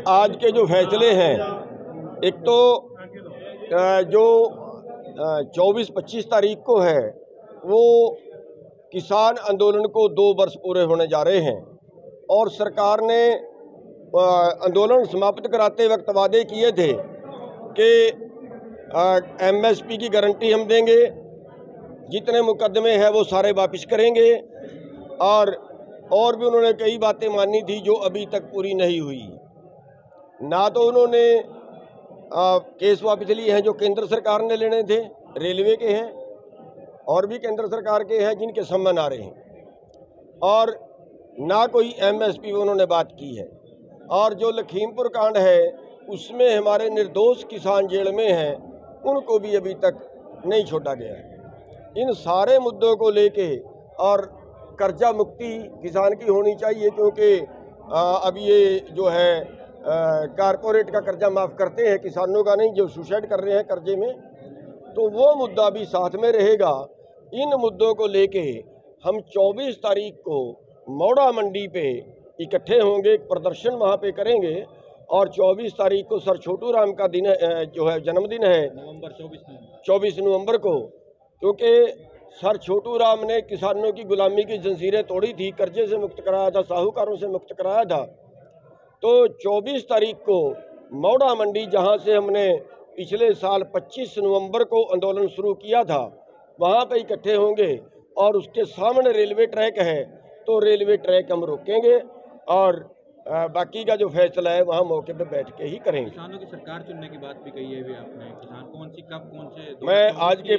आज के जो फैसले हैं, एक तो जो 24-25 तारीख को है वो किसान आंदोलन को 2 वर्ष पूरे होने जा रहे हैं और सरकार ने आंदोलन समाप्त कराते वक्त वादे किए थे कि एमएसपी की गारंटी हम देंगे, जितने मुकदमे हैं वो सारे वापस करेंगे और भी उन्होंने कई बातें मानी थी जो अभी तक पूरी नहीं हुई। ना तो उन्होंने केस वापस लिए हैं जो केंद्र सरकार ने लेने थे, रेलवे के हैं और भी केंद्र सरकार के हैं जिनके सम्मन आ रहे हैं, और ना कोई एमएसपी उन्होंने बात की है। और जो लखीमपुर कांड है उसमें हमारे निर्दोष किसान जेल में हैं, उनको भी अभी तक नहीं छोड़ा गया है। इन सारे मुद्दों को लेके और कर्जा मुक्ति किसान की होनी चाहिए, क्योंकि अब ये जो है कारपोरेट का कर्जा माफ़ करते हैं, किसानों का नहीं, जो सुसाइड कर रहे हैं कर्जे में, तो वो मुद्दा भी साथ में रहेगा। इन मुद्दों को लेके हम 24 तारीख को मौड़ा मंडी पे इकट्ठे होंगे, एक प्रदर्शन वहाँ पे करेंगे। और 24 तारीख को सर छोटू राम का दिन जो है जन्मदिन है, 24 नवंबर को, क्योंकि सर छोटू राम ने किसानों की गुलामी की जंजीरें तोड़ी थी, कर्जे से मुक्त कराया था, साहूकारों से मुक्त कराया था। तो 24 तारीख को मौड़ा मंडी, जहां से हमने पिछले साल 25 नवंबर को आंदोलन शुरू किया था, वहां पे इकट्ठे होंगे। और उसके सामने रेलवे ट्रैक है, तो रेलवे ट्रैक हम रोकेंगे और बाकी का जो फैसला है वहाँ मौके पे बैठ के ही करेंगे। किसानों की सरकार चुनने की बात भी कही है भी आपने, किसान कौन सी कब कौन से? मैं आज के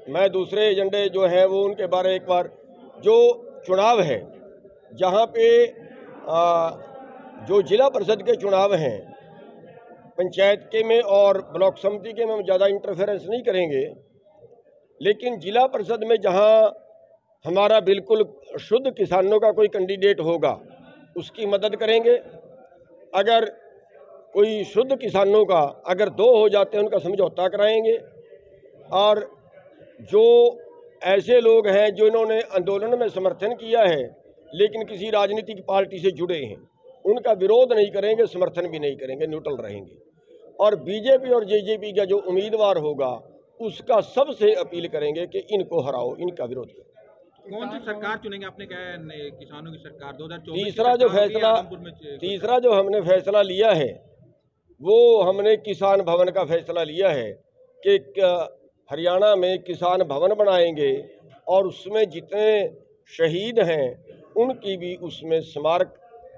मैं दूसरे एजेंडे जो हैं वो उनके बारे एक बार, जो चुनाव है जहाँ पे जो जिला परिषद के चुनाव हैं, पंचायत के में और ब्लॉक समिति के में हम ज़्यादा इंटरफेरेंस नहीं करेंगे, लेकिन जिला परिषद में जहाँ हमारा बिल्कुल शुद्ध किसानों का कोई कैंडिडेट होगा उसकी मदद करेंगे। अगर कोई शुद्ध किसानों का अगर 2 हो जाते हैं उनका समझौता कराएंगे। और जो ऐसे लोग हैं जो इन्होंने आंदोलन में समर्थन किया है लेकिन किसी राजनीतिक पार्टी से जुड़े हैं, उनका विरोध नहीं करेंगे, समर्थन भी नहीं करेंगे, न्यूट्रल रहेंगे। और बीजेपी और जेजेपी का जो उम्मीदवार होगा उसका सबसे अपील करेंगे कि इनको हराओ, इनका विरोध करो। कौन सी सरकार चुनेंगे? आपने कहा किसानों की सरकार 2024। तीसरा जो हमने फैसला लिया है वो हमने किसान भवन का फैसला लिया है कि हरियाणा में किसान भवन बनाएंगे और उसमें जितने शहीद हैं उनकी भी उसमें स्मारक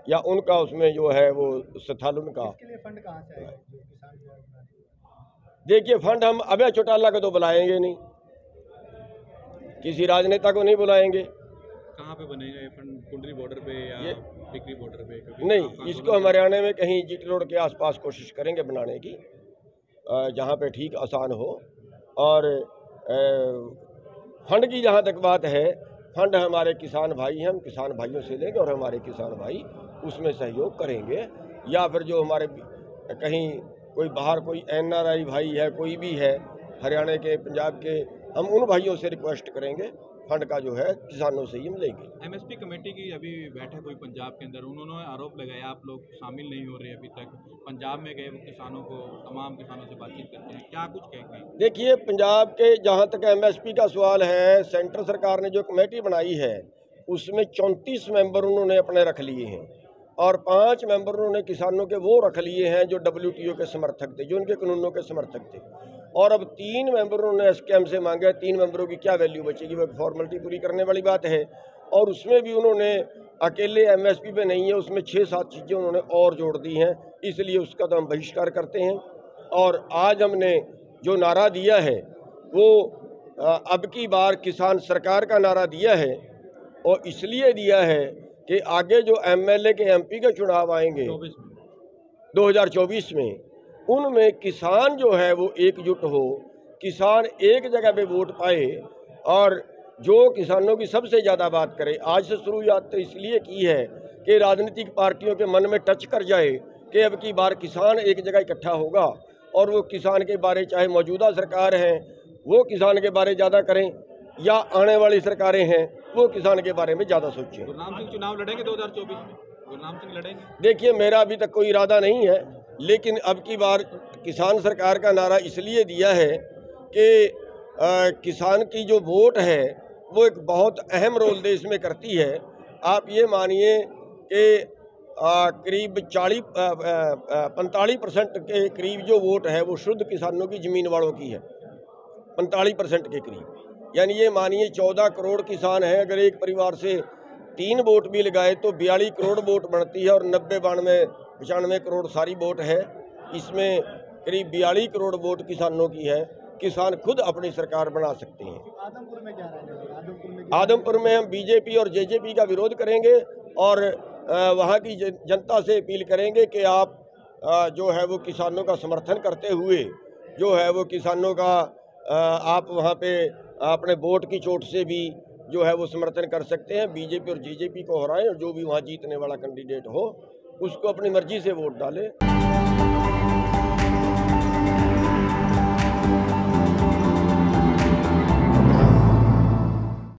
या उनका उसमें जो है वो स्थल उनका। इसके लिए फंड कहाँ से आएगा? जो किसान देखिए, फंड हम अभय चौटाला को तो बुलाएंगे नहीं, किसी राजनेता को नहीं बुलाएंगे। कहाँ पे बनेगा ये फंड? कुंडली बॉर्डर पे या टिकरी बॉर्डर पे? नहीं, इसको हम हरियाणा में कहीं जीटी रोड के आसपास कोशिश करेंगे बनाने की, जहाँ पे ठीक आसान हो। और फंड की जहाँ तक बात है, फंड हमारे किसान भाई हैं, हम किसान भाइयों से लेंगे और हमारे किसान भाई उसमें सहयोग करेंगे। या फिर जो हमारे कहीं कोई बाहर कोई एनआरआई भाई है, कोई भी है हरियाणा के, पंजाब के, हम उन भाइयों से रिक्वेस्ट करेंगे, फंड का जो है किसानों से ही हम लेंगे। एमएसपी कमेटी की अभी बैठक हुई पंजाब के अंदर, उन्होंने आरोप लगाया आप लोग शामिल नहीं हो रहे अभी तक। पंजाब में गए वो किसानों को, तमाम किसानों से बातचीत करते हैं, क्या कुछ कहेंगे? देखिए, पंजाब के जहाँ तक एमएसपी का सवाल है, सेंट्रल सरकार ने जो कमेटी बनाई है उसमें 34 मेंबर उन्होंने अपने रख लिए हैं और 5 मेंबर उन्होंने किसानों के वो रख लिए हैं जो WTO के समर्थक थे, जो उनके कानूनों के समर्थक थे। और अब 3 मेंबर उन्होंने एसकेएम से मांगे। 3 मेंबरों की क्या वैल्यू बचेगी, वो फॉर्मेलिटी पूरी करने वाली बात है। और उसमें भी उन्होंने अकेले एमएसपी पे नहीं है, उसमें 6-7 चीज़ें उन्होंने और जोड़ दी हैं, इसलिए उसका तो हम बहिष्कार करते हैं। और आज हमने जो नारा दिया है वो अब की बार किसान सरकार का नारा दिया है, और इसलिए दिया है कि आगे जो MLA के MP के चुनाव आएंगे 2024 में, उनमें किसान जो है वो एकजुट हो, किसान एक जगह पे वोट पाए और जो किसानों की सबसे ज़्यादा बात करे। आज से शुरुआत तो इसलिए की है कि राजनीतिक पार्टियों के मन में टच कर जाए कि अब की बार किसान एक जगह इकट्ठा होगा और वो किसान के बारे, चाहे मौजूदा सरकार है वो किसान के बारे ज़्यादा करें या आने वाली सरकारें हैं वो किसान के बारे में ज़्यादा सोचें। गुरनाम सिंह चुनाव लड़ेंगे 2024 में? गुरनाम सिंह लड़ेंगे? देखिए, मेरा अभी तक कोई इरादा नहीं है, लेकिन अब की बार किसान सरकार का नारा इसलिए दिया है कि किसान की जो वोट है वो एक बहुत अहम रोल देश में करती है। आप ये मानिए कि करीब 45% के करीब जो वोट है वो शुद्ध किसानों की ज़मीन वालों की है, 45% के करीब। यानी ये मानिए 14 करोड़ किसान हैं, अगर एक परिवार से 3 वोट भी लगाए तो 42 करोड़ वोट बनती है और 95 करोड़ सारी वोट है। इसमें करीब 42 करोड़ वोट किसानों की है। किसान खुद अपनी सरकार बना सकते हैं। आदमपुर में क्या रहा है? आदमपुर में हम बीजेपी और जेजेपी का विरोध करेंगे और वहाँ की जनता से अपील करेंगे कि आप जो है वो किसानों का समर्थन करते हुए जो है वो किसानों का आप वहाँ पे अपने वोट की चोट से भी जो है वो समर्थन कर सकते हैं। बीजेपी और जेजेपी को हराएं और जो भी वहाँ जीतने वाला कैंडिडेट हो उसको अपनी मर्जी से वोट डालें।